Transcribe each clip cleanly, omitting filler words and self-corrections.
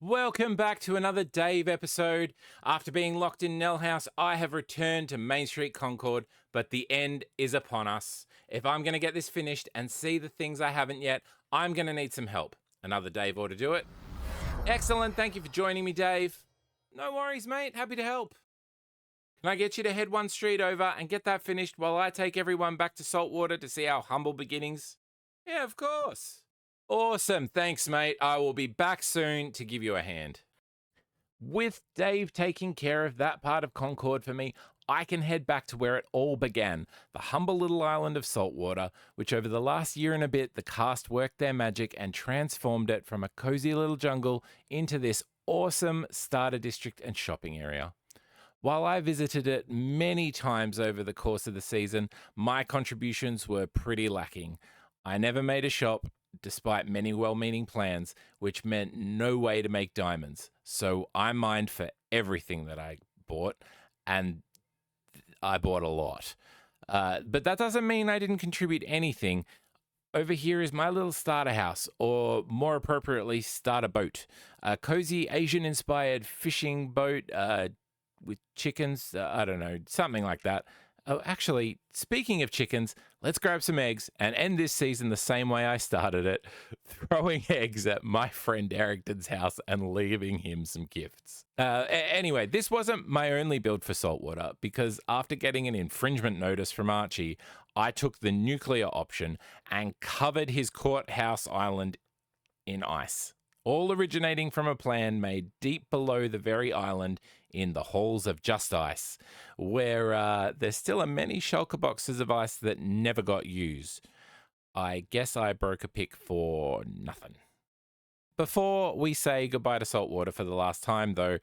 Welcome back to another Dave episode. After being locked in Nell House, I have returned to Main Street Concord, but the end is upon us. If I'm going to get this finished and see the things I haven't yet, I'm going to need some help. Another Dave ought to do it. Excellent. Thank you for joining me, Dave. No worries, mate. Happy to help. Can I get you to head one street over and get that finished while I take everyone back to Saltwater to see our humble beginnings? Yeah, of course. Awesome. Thanks, mate. I will be back soon to give you a hand. With Dave taking care of that part of Concord for me, I can head back to where it all began, the humble little island of Saltwater, which over the last year and a bit, the cast worked their magic and transformed it from a cozy little jungle into this awesome starter district and shopping area. While I visited it many times over the course of the season, my contributions were pretty lacking. I never made a shop, despite many well-meaning plans, which meant no way to make diamonds. So I mined for everything that I bought, and I bought a lot. But that doesn't mean I didn't contribute anything. Over here is my little starter house, or more appropriately, starter boat. A cozy Asian-inspired fishing boat with chickens. I don't know, something like that. Oh, actually, speaking of chickens, let's grab some eggs and end this season the same way I started it, throwing eggs at my friend Ericton's house and leaving him some gifts. Anyway, this wasn't my only build for Saltwater, because after getting an infringement notice from Archie, I took the nuclear option and covered his courthouse island in ice, all originating from a plan made deep below the very island in the halls of Just Ice, where there still are many shulker boxes of ice that never got used. I guess I broke a pick for nothing. Before we say goodbye to Saltwater for the last time, though,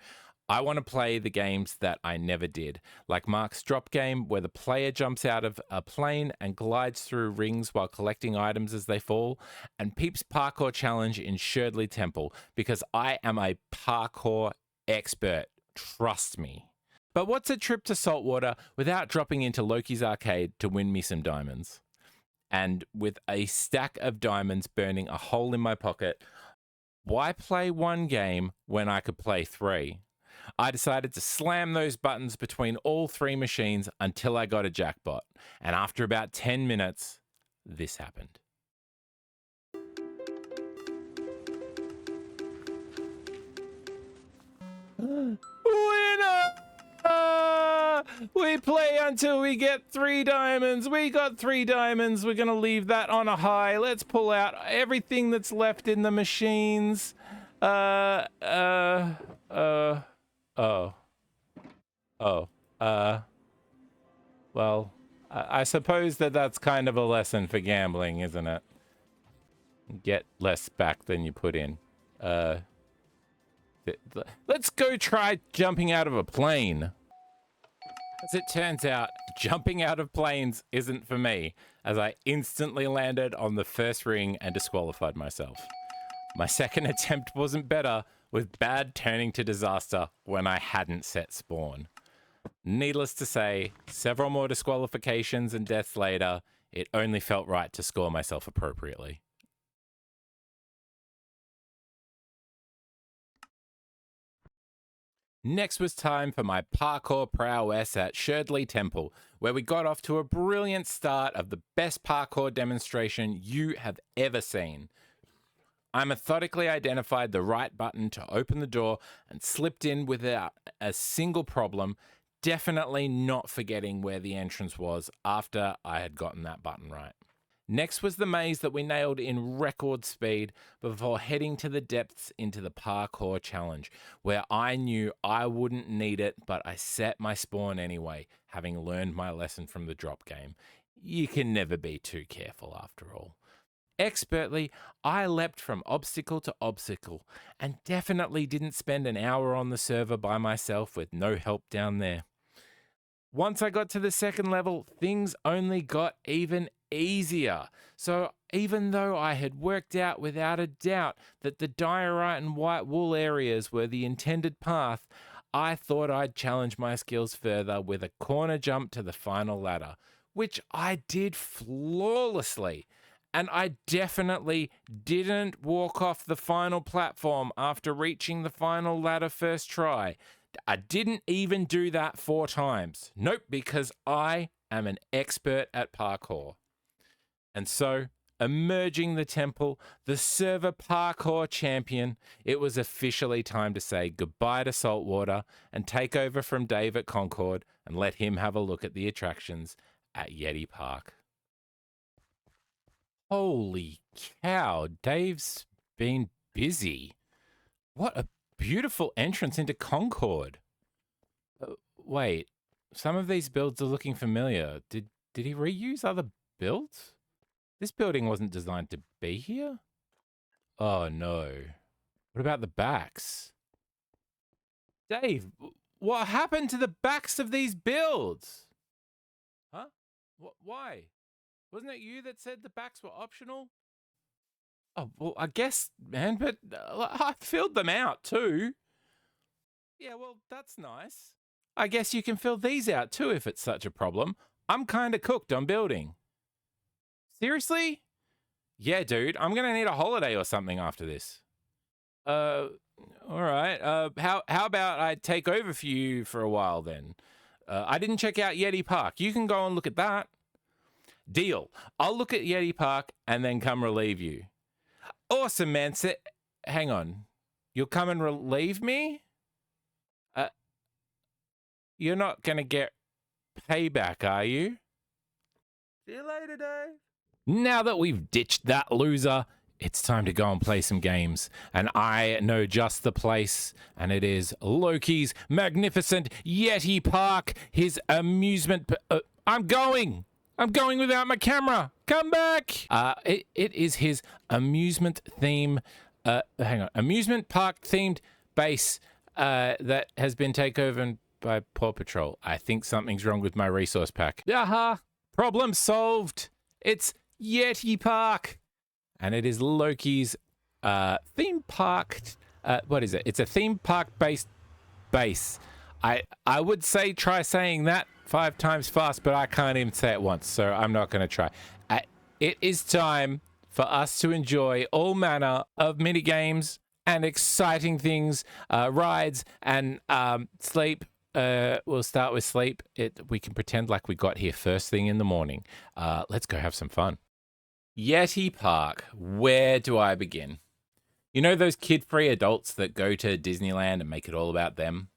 I want to play the games that I never did, like Mark's drop game, where the player jumps out of a plane and glides through rings while collecting items as they fall, and Peep's parkour challenge in Sherdley Temple, because I am a parkour expert. Trust me. But what's a trip to Saltwater without dropping into Loki's arcade to win me some diamonds? And with a stack of diamonds burning a hole in my pocket, why play one game when I could play three? I decided to slam those buttons between all three machines until I got a jackpot. And after about 10 minutes, this happened. Winner! We play until we get 3 diamonds. We got 3 diamonds. We're going to leave that on a high. Let's pull out everything that's left in the machines. Well, I suppose that's kind of a lesson for gambling, isn't it? Get less back than you put in. Let's go try jumping out of a plane. As it turns out, jumping out of planes isn't for me, as I instantly landed on the first ring and disqualified myself. My second attempt wasn't better, with bad turning to disaster when I hadn't set spawn. Needless to say, several more disqualifications and deaths later, it only felt right to score myself appropriately. Next was time for my parkour prowess at Sherdley Temple, where we got off to a brilliant start of the best parkour demonstration you have ever seen. I methodically identified the right button to open the door and slipped in without a single problem, definitely not forgetting where the entrance was after I had gotten that button right. Next was the maze that we nailed in record speed before heading to the depths into the parkour challenge, where I knew I wouldn't need it, but I set my spawn anyway, having learned my lesson from the drop game. You can never be too careful after all. Expertly, I leapt from obstacle to obstacle, and definitely didn't spend an hour on the server by myself with no help down there. Once I got to the second level, things only got even easier. So even though I had worked out without a doubt that the diorite and white wool areas were the intended path, I thought I'd challenge my skills further with a corner jump to the final ladder, which I did flawlessly. And I definitely didn't walk off the final platform after reaching the final ladder first try. I didn't even do that 4 times. Nope, because I am an expert at parkour. And so, emerging the temple, the server parkour champion, it was officially time to say goodbye to saltwater and take over from Dave at Concord and let him have a look at the attractions at Yeti Park. Holy cow, Dave's been busy. What a beautiful entrance into Concord. Wait, some of these builds are looking familiar. Did he reuse other builds? This building wasn't designed to be here? Oh no. What about the backs? Dave, what happened to the backs of these builds? Huh? Why? Wasn't it you that said the backs were optional? Oh, well, I guess, man, but I filled them out too. Yeah, well, that's nice. I guess you can fill these out too if it's such a problem. I'm kind of cooked on building. Seriously? Yeah, dude, I'm going to need a holiday or something after this. All right. How about I take over for you for a while then? I didn't check out Yeti Park. You can go and look at that. Deal. I'll look at Yeti Park and then come relieve you. Awesome, man. Hang on. You'll come and relieve me? You're not going to get payback, are you? See you later, Dave. Now that we've ditched that loser, it's time to go and play some games. And I know just the place, and it is Loki's magnificent Yeti Park, his amusement... I'm going without my camera. Come back. It is his amusement theme... amusement park themed base that has been taken over by Paw Patrol. I think something's wrong with my resource pack. Aha! Problem solved. It's Yeti Park. And it is Loki's theme park. What is it? It's a theme park based base. I would say try saying that 5 times fast, but I can't even say it once, so I'm not going to try. It is time for us to enjoy all manner of mini games and exciting things, rides and sleep. We'll start with sleep. We can pretend like we got here first thing in the morning. Let's go have some fun. Yeti Park. Where do I begin? You know those kid-free adults that go to Disneyland and make it all about them?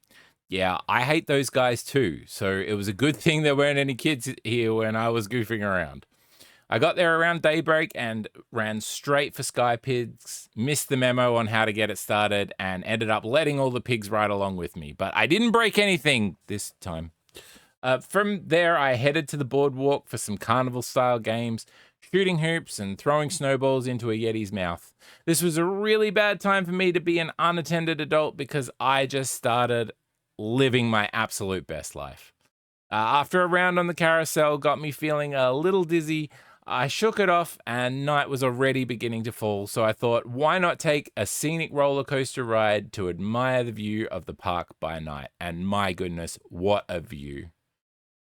Yeah, I hate those guys too. So it was a good thing there weren't any kids here when I was goofing around. I got there around daybreak and ran straight for Sky Pigs, missed the memo on how to get it started, and ended up letting all the pigs ride along with me. But I didn't break anything this time. From there, I headed to the boardwalk for some carnival-style games, shooting hoops and throwing snowballs into a Yeti's mouth. This was a really bad time for me to be an unattended adult because I just started living my absolute best life. After a round on the carousel got me feeling a little dizzy, I shook it off and night was already beginning to fall, so I thought, why not take a scenic roller coaster ride to admire the view of the park by night? And my goodness, what a view.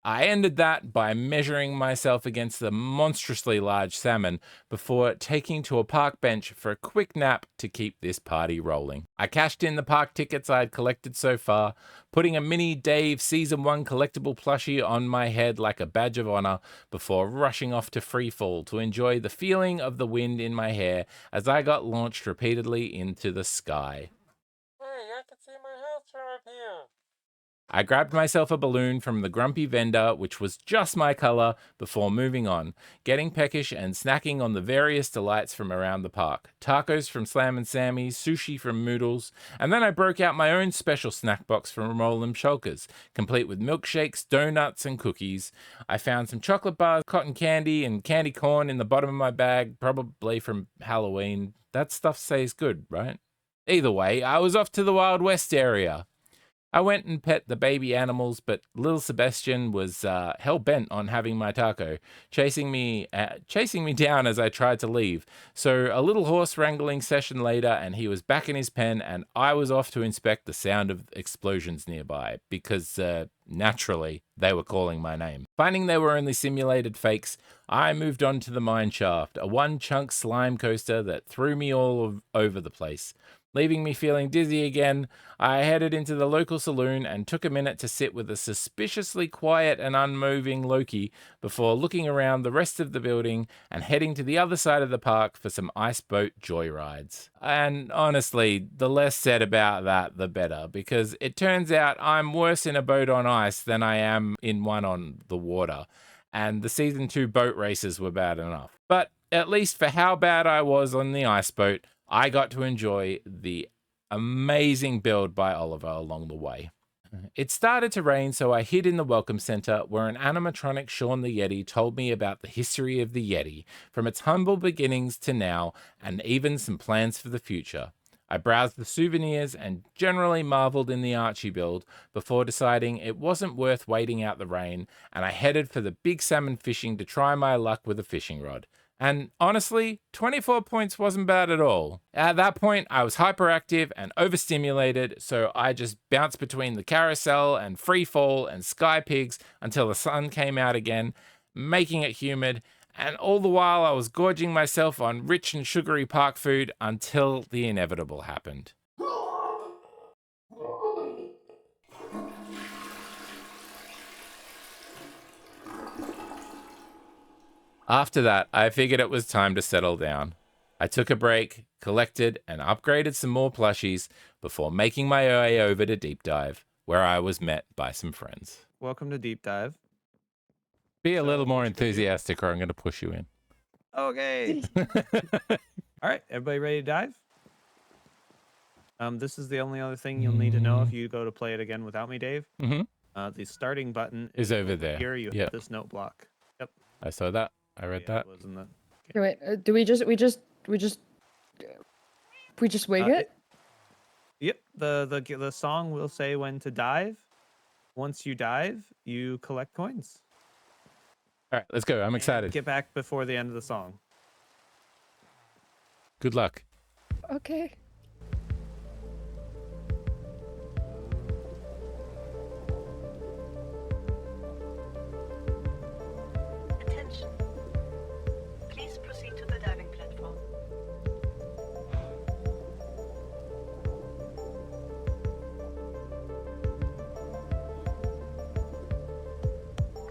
I ended that by measuring myself against the monstrously large salmon before taking to a park bench for a quick nap to keep this party rolling. I cashed in the park tickets I had collected so far, putting a mini Dave Season 1 collectible plushie on my head like a badge of honor before rushing off to freefall to enjoy the feeling of the wind in my hair as I got launched repeatedly into the sky. Hey, I can see my house from up here. I grabbed myself a balloon from the grumpy vendor, which was just my color, before moving on, getting peckish and snacking on the various delights from around the park. Tacos from Slam and Sammy's, sushi from Moodles, and then I broke out my own special snack box from Roll 'em Shulkers, complete with milkshakes, donuts, and cookies. I found some chocolate bars, cotton candy, and candy corn in the bottom of my bag, probably from Halloween. That stuff stays good, right? Either way, I was off to the Wild West area. I went and pet the baby animals, but little Sebastian was hell-bent on having my taco, chasing me down as I tried to leave. So a little horse wrangling session later, and he was back in his pen, and I was off to inspect the sound of explosions nearby, because naturally, they were calling my name. Finding they were only simulated fakes, I moved on to the mine shaft, a one-chunk slime coaster that threw me all over the place. Leaving me feeling dizzy again, I headed into the local saloon and took a minute to sit with a suspiciously quiet and unmoving Loki before looking around the rest of the building and heading to the other side of the park for some ice boat joyrides. And honestly, the less said about that, the better, because it turns out I'm worse in a boat on ice than I am in one on the water. And the season 2 boat races were bad enough. But at least for how bad I was on the ice boat, I got to enjoy the amazing build by Oliver along the way. It started to rain, so I hid in the Welcome Center, where an animatronic Shaun the Yeti told me about the history of the Yeti, from its humble beginnings to now, and even some plans for the future. I browsed the souvenirs and generally marveled in the Archie build before deciding it wasn't worth waiting out the rain, and I headed for the big salmon fishing to try my luck with a fishing rod. And honestly, 24 points wasn't bad at all. At that point, I was hyperactive and overstimulated, so I just bounced between the carousel and free fall and sky pigs until the sun came out again, making it humid, and all the while I was gorging myself on rich and sugary park food until the inevitable happened. After that, I figured it was time to settle down. I took a break, collected, and upgraded some more plushies before making my way over to Deep Dive, where I was met by some friends. Welcome to Deep Dive. Be a little more enthusiastic or I'm going to push you in. Okay. All right, everybody ready to dive? This is the only other thing you'll need to know if you go to play it again without me, Dave. The starting button is over there. Here you hit this note block. Yep. I saw that. I read that. Okay, wait. Do we just wing it? Yep. The song will say when to dive. Once you dive, you collect coins. All right, let's go. I'm excited. Get back before the end of the song. Good luck. Okay. Attention. Please proceed to the diving platform.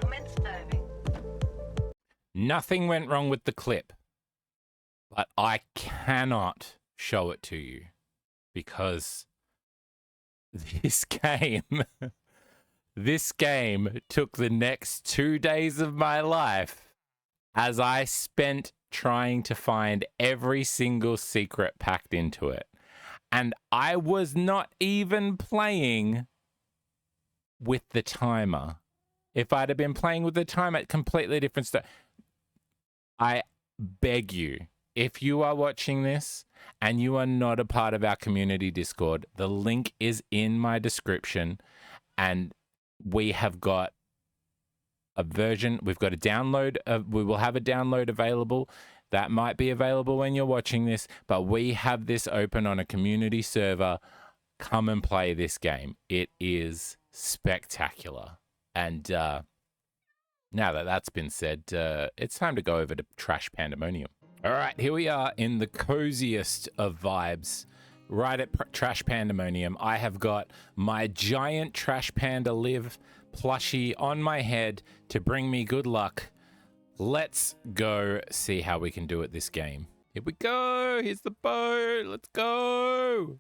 Commence diving. Nothing went wrong with the clip, but I cannot show it to you because this game took the next 2 days of my life as I spent trying to find every single secret packed into it. And I was not even playing with the timer. If I'd have been playing with the timer, completely different stuff. I beg you, if you are watching this and you are not a part of our community Discord, the link is in my description, and we have got a version, we've got a download, we will have a download available. That might be available when you're watching this, but we have this open on a community server. Come and play this game. It is spectacular. And now that that's been said, it's time to go over to Trash Pandemonium. All right, here we are in the coziest of vibes, right at Trash Pandemonium. I have got my giant Trash Panda Live plushie on my head to bring me good luck. Let's go see how we can do it this game. Here we go. Here's the boat. Let's go.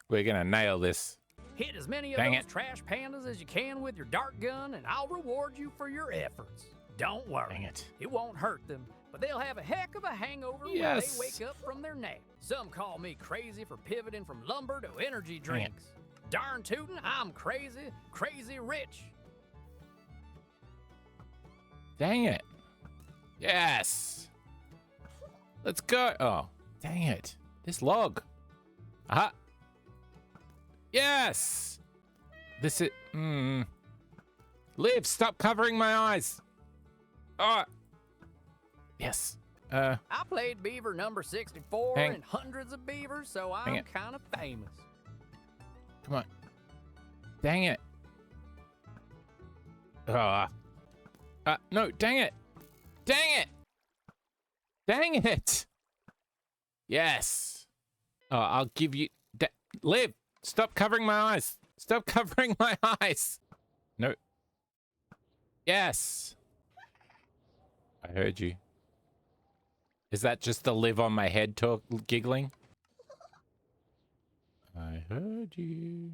We're going to nail this. Hit as many of those trash pandas as you can with your dart gun, and I'll reward you for your efforts. Don't worry. It won't hurt them, but they'll have a heck of a hangover when they wake up from their nap. Some call me crazy for pivoting from lumber to energy drinks. Darn tootin', I'm crazy, crazy rich. Dang it. Yes. Let's go. Oh, dang it. This log. Aha. Yes. This is... Liv, stop covering my eyes. Oh. Yes. I played beaver number 64 Hang- and hundreds of beavers, so Hang I'm it. kind of famous. Come on. Dang it. No, dang it. Dang it. Dang it. Yes. Oh, I'll give you... Liv, stop covering my eyes. Stop covering my eyes. No. Yes. I heard you. Is that just the Liv on my head giggling? I heard you.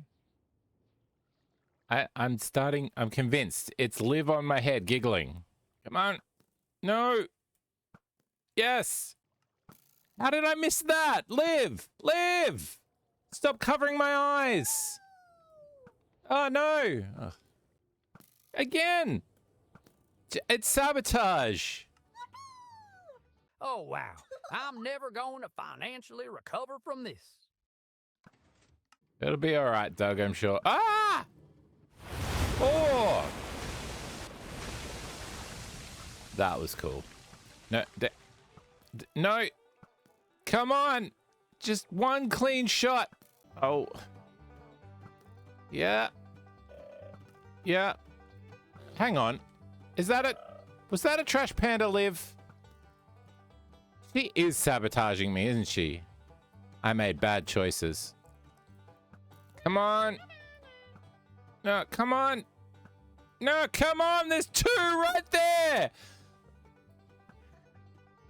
I'm convinced it's Liv on my head giggling. Come on. No. Yes. How did I miss that? Liv! Liv! Stop covering my eyes. Oh, no. Ugh. Again. It's sabotage. Oh, wow. I'm never going to financially recover from this. It'll be all right, Doug, I'm sure. Ah! Oh! That was cool. No, no. Come on. Just one clean shot. Oh. Yeah. Yeah. Hang on. Was that a trash panda, Liv? She is sabotaging me, isn't she? I made bad choices. Come on. No, come on. No, come on. There's two right there.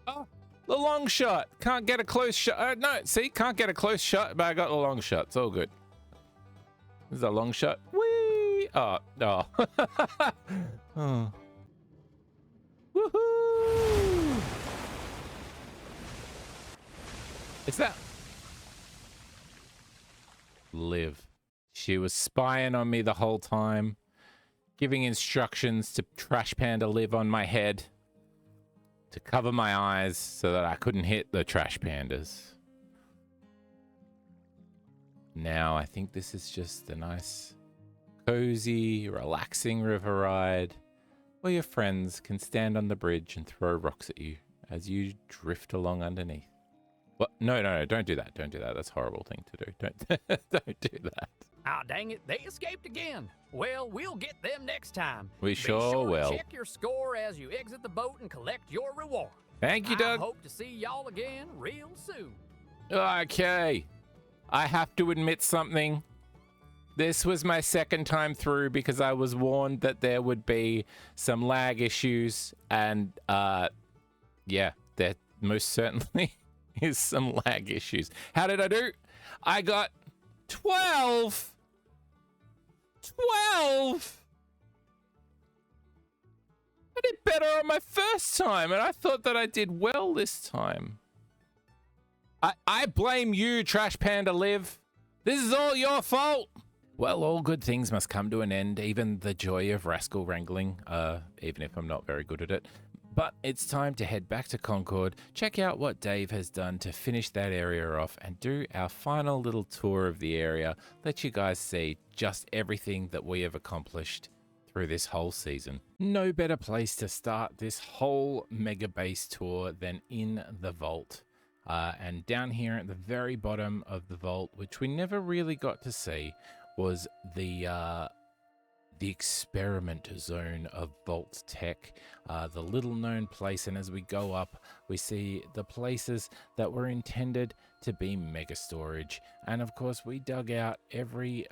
Oh, the long shot. Can't get a close shot. No, see, can't get a close shot, but I got the long shot. It's all good. This is a long shot. Whee! Oh, no. Oh. Woohoo! Is that... Liv. She was spying on me the whole time, giving instructions to Trash Panda Liv on my head to cover my eyes so that I couldn't hit the Trash Pandas. Now I think this is just a nice, cozy, relaxing river ride where your friends can stand on the bridge and throw rocks at you as you drift along underneath. What? No, no, no, don't do that. Don't do that. That's a horrible thing to do. Don't do that. Ah, dang it, they escaped again. Well, we'll get them next time. We Be sure to will. Check your score as you exit the boat and collect your reward. Thank you, I Doug. hope to see y'all again real soon. Okay. I have to admit something. This was my second time through because I was warned that there would be some lag issues, and yeah, there most certainly is some lag issues. How did I do? I got 12. 12. I did better on my first time, and I thought that I did well this time. I blame you, Trash Panda Liv. This is all your fault. Well, all good things must come to an end, even the joy of rascal wrangling, even if I'm not very good at it. But it's time to head back to Concord, check out what Dave has done to finish that area off, and do our final little tour of the area, let you guys see just everything that we have accomplished through this whole season. No better place to start this whole mega base tour than in the vault. And down here at the very bottom of the vault, which we never really got to see, was the experiment zone of Vault Tech, the little known place. And as we go up, we see the places that were intended to be mega storage. And of course, we dug out every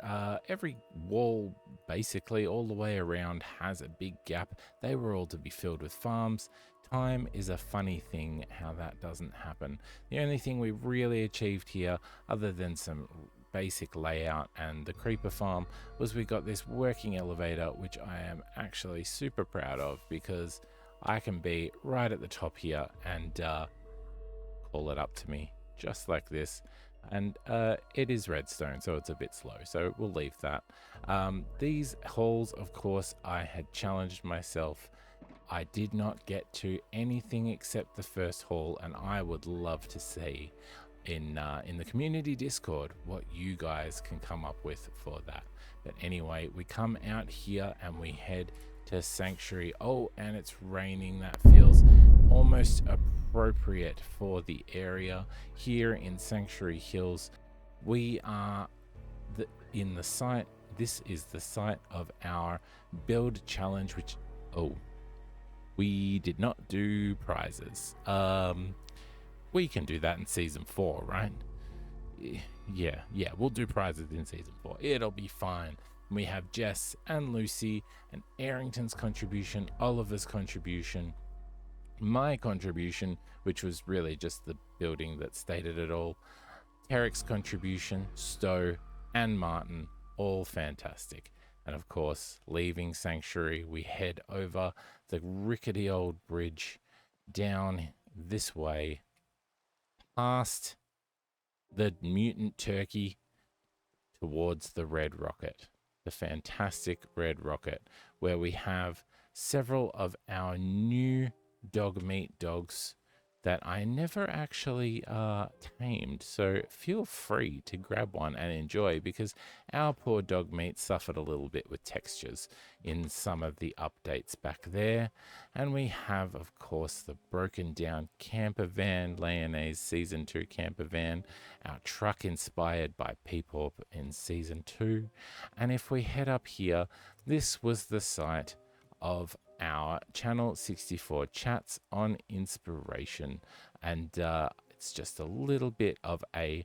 wall, basically all the way around, has a big gap. They were all to be filled with farms. Time is a funny thing how that doesn't happen. The only thing we really achieved here, other than some basic layout and the creeper farm, was we got this working elevator, which I am actually super proud of, because I can be right at the top here and call it up to me just like this. And it is redstone, so it's a bit slow, so we'll leave that. These halls, of course, I had challenged myself. I did not get to anything except the first hall, and I would love to see in the community Discord what you guys can come up with for that. But anyway, we come out here and we head to Sanctuary. Oh, and it's raining. That feels almost appropriate for the area here in Sanctuary Hills. We are in the site. This is the site of our build challenge, which we did not do prizes. We can do that in season 4, right? Yeah, we'll do prizes in season 4. It'll be fine. We have Jess and Lucy and Arrington's contribution, Oliver's contribution, my contribution, which was really just the building that stated it all, Tarek's contribution, Stowe and Martin, all fantastic. And of course, leaving Sanctuary, we head over the rickety old bridge down this way, past the mutant turkey, towards the red rocket, the fantastic red rocket, where we have several of our new dog meat dogs that I never actually tamed. So feel free to grab one and enjoy, because our poor dog meat suffered a little bit with textures in some of the updates back there. And we have, of course, the broken down camper van, Leone's season 2 camper van, our truck inspired by people in season 2. And if we head up here, this was the site of our Channel 64 chats on inspiration, and it's just a little bit of a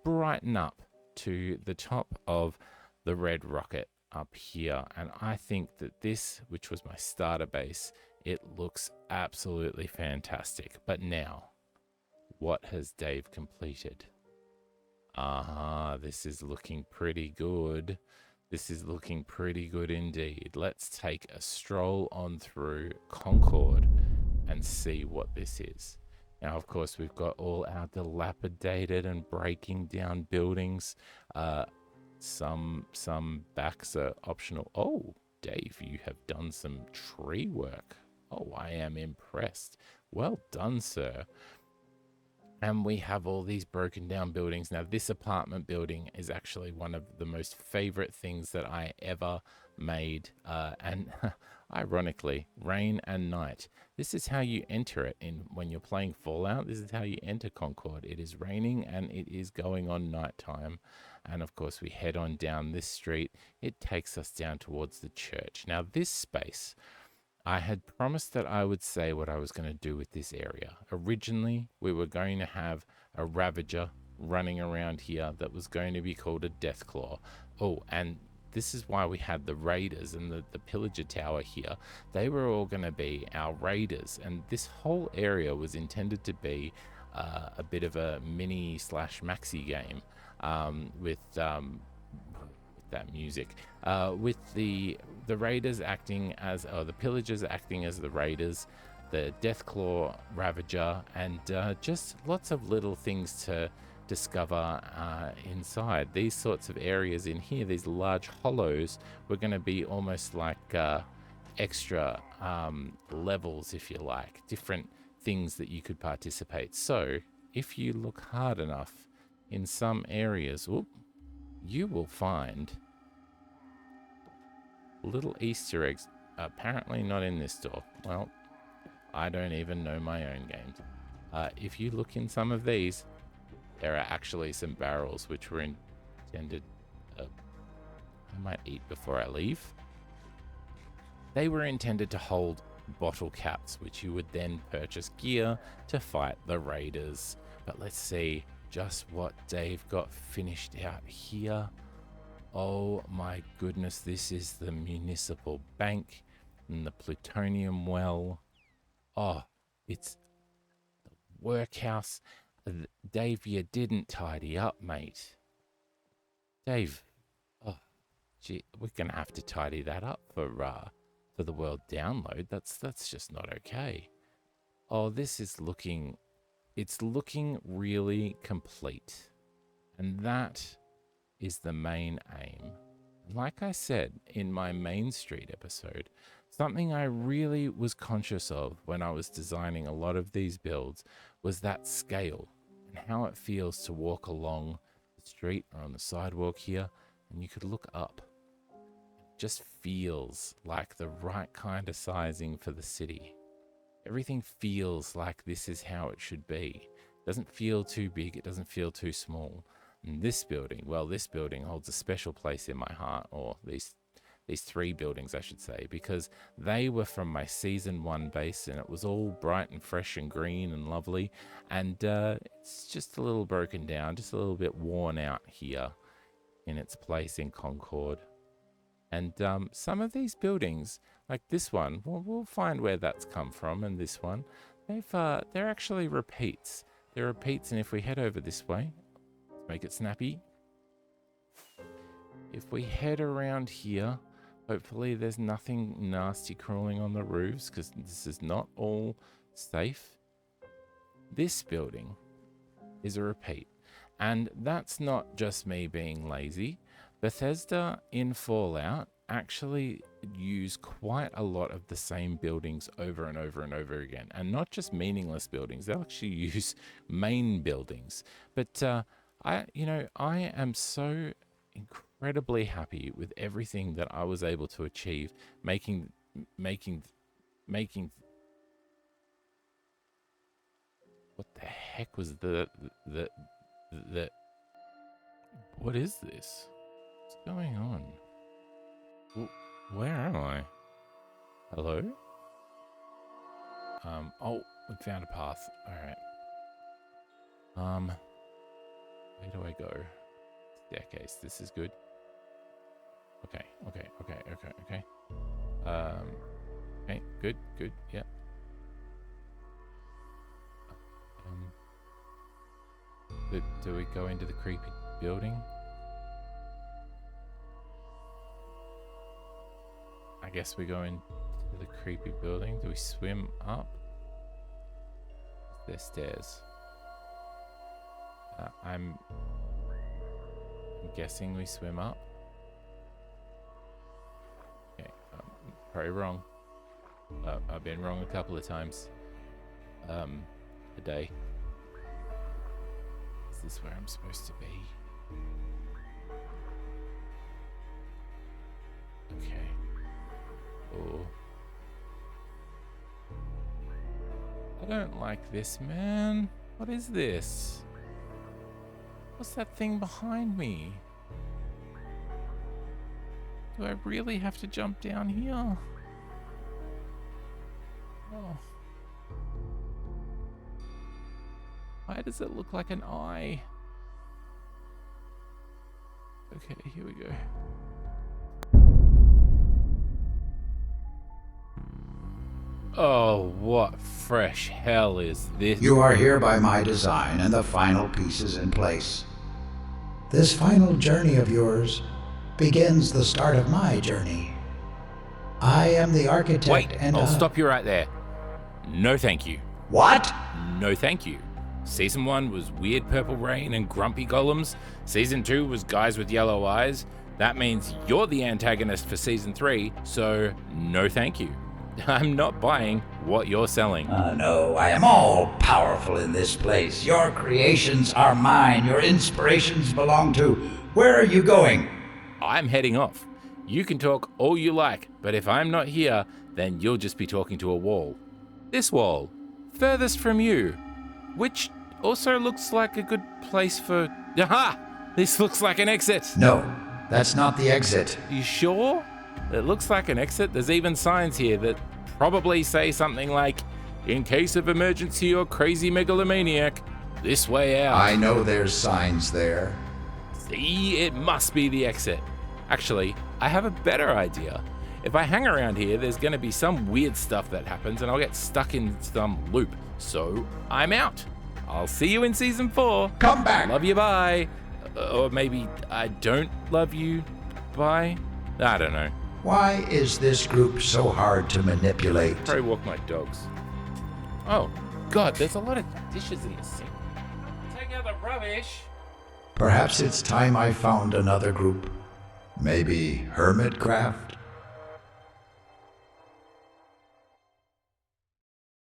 brighten up to the top of the red rocket up here. And I think that this, which was my starter base, it looks absolutely fantastic. But now, what has Dave completed? This is looking pretty good. This is looking pretty good indeed. Let's take a stroll on through Concord and see what this is. Now, of course, we've got all our dilapidated and breaking down buildings. Some backs are optional. Oh, Dave, you have done some tree work. Oh, I am impressed. Well done, sir. And we have all these broken down buildings. Now, this apartment building is actually one of the most favorite things that I ever made. And ironically, rain and night. This is how you enter it when you're playing Fallout. This is how you enter Concord. It is raining and it is going on nighttime. And of course, we head on down this street. It takes us down towards the church. Now, this space, I had promised that I would say what I was going to do with this area. Originally, we were going to have a Ravager running around here that was going to be called a Deathclaw. Oh, and this is why we had the Raiders and the Pillager Tower here. They were all going to be our Raiders, and this whole area was intended to be a bit of a mini/maxi game with that music, with the Raiders acting as, the Pillagers acting as the Raiders, the Deathclaw Ravager, and just lots of little things to discover inside. These sorts of areas in here, these large hollows, were going to be almost like extra levels, if you like, different things that you could participate. So if you look hard enough in some areas, you will find little Easter eggs. Apparently not in this door. Well, I don't even know my own games. If you look in some of these, there are actually some barrels which were intended, I might eat before I leave. They were intended to hold bottle caps, which you would then purchase gear to fight the Raiders. But let's see just what Dave got finished out here. Oh my goodness, this is the municipal bank and the plutonium well. Oh, it's the workhouse. Dave, you didn't tidy up, mate. Dave, oh, gee, we're gonna have to tidy that up for the world download. That's just not okay. Oh, this is looking, it's looking really complete, and that is the main aim. Like I said in my Main Street episode, something I really was conscious of when I was designing a lot of these builds was that scale. and how it feels to walk along the street or on the sidewalk here, and you could look up. It just feels like the right kind of sizing for the city. Everything feels like this is how it should be. It doesn't feel too big, it doesn't feel too small. And this building, well, this building holds a special place in my heart, or these 3 buildings, I should say, because they were from my season 1 base, and it was all bright and fresh and green and lovely. And it's just a little broken down, just a little bit worn out here in its place in Concord. And some of these buildings, like this one, we'll find where that's come from, and this one, they're actually repeats. They're repeats, and if we head over this way, make it snappy. If we head around here, hopefully there's nothing nasty crawling on the roofs, because this is not all safe. This building is a repeat, and that's not just me being lazy. Bethesda in Fallout actually use quite a lot of the same buildings over and over and over again, and not just meaningless buildings. They'll actually use main buildings. But I am so incredibly happy with everything that I was able to achieve, making. What the heck was the? What is this? What's going on? Where am I? Hello? Oh, we found a path. All right. Where do I go? Staircase. This is good. Okay. Okay, good. Yep. Do we go into the creepy building? I guess we go into the creepy building. Do we swim up? There's stairs. I'm guessing we swim up. Okay, probably wrong. I've been wrong a couple of times a day. Is this where I'm supposed to be? Okay. Oh. I don't like this, man. What is this? What's that thing behind me? Do I really have to jump down here? Oh. Why does it look like an eye? Okay, here we go. Oh, what fresh hell is this? You are here by my design, and the final piece is in place. This final journey of yours begins the start of my journey. I am the architect. Wait, and I'll stop you right there. No thank you. What? No thank you. Season 1 was weird purple rain and grumpy golems. Season 2 was guys with yellow eyes. That means you're the antagonist for Season 3, so no thank you. I'm not buying what you're selling. No, I am all powerful in this place. Your creations are mine. Your inspirations belong to... Where are you going? I'm heading off. You can talk all you like, but if I'm not here, then you'll just be talking to a wall. This wall, furthest from you, which also looks like a good place for... Aha! This looks like an exit. No, that's not the exit. You sure? It looks like an exit. There's even signs here that probably say something like, in case of emergency or crazy megalomaniac, this way out. I know there's signs there. See, it must be the exit. Actually, I have a better idea. If I hang around here, there's going to be some weird stuff that happens and I'll get stuck in some loop. So, I'm out. I'll see you in Season 4. Come back. Love you, bye. Or maybe I don't love you, bye. I don't know. Why is this group so hard to manipulate? Probably walk my dogs. Oh, God, there's a lot of dishes in the sink. Take out the rubbish. Perhaps it's time I found another group. Maybe Hermitcraft?